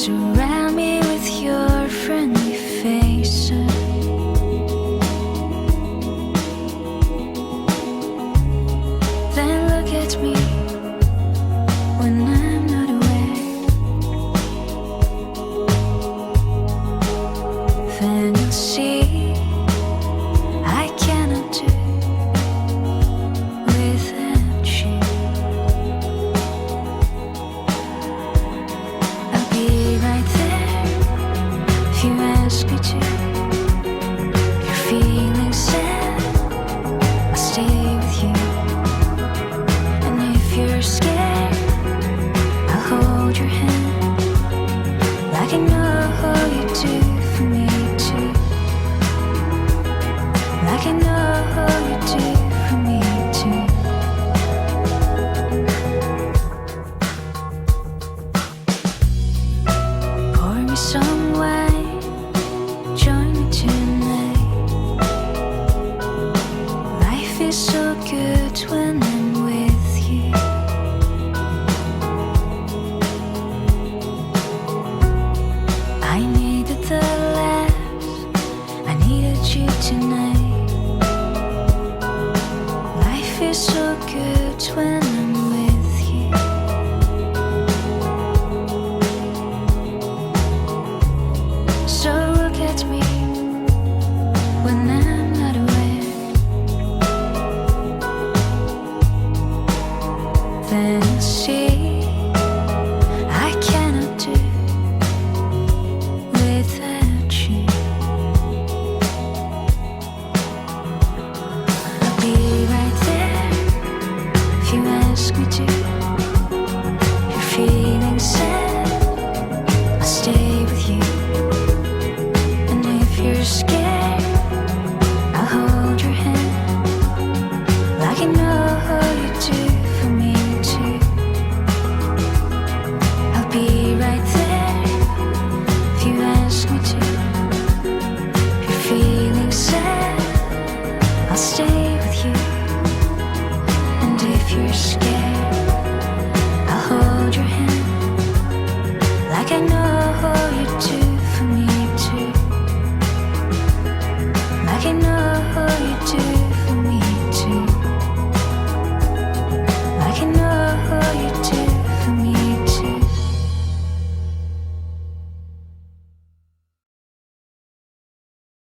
Surround me with your friendly faces. Then look at me when I'm not aware. Then you'll see I cannot do without you. I'll be right there if you ask me to. If you're feeling sad, I'll stay with you. And if you're scared, I'll hold your hand like I know you do for me too. Like I know you do for me too. Pour me some wine, join me tonight. Life is so good when I'm with you. I needed the laughs, I needed you tonight. Life is so good when I'm with you. So look at me when I'm not aware. Then you'll see I cannot do without you. I'll be right there if you ask me to. If you're feeling sad, I'll stay with you. And if you're scared, I'll hold your hand like I know you do for me too. I'll be right there if you ask me to. If you're feeling sad, I'll stay with you. And if you're scared,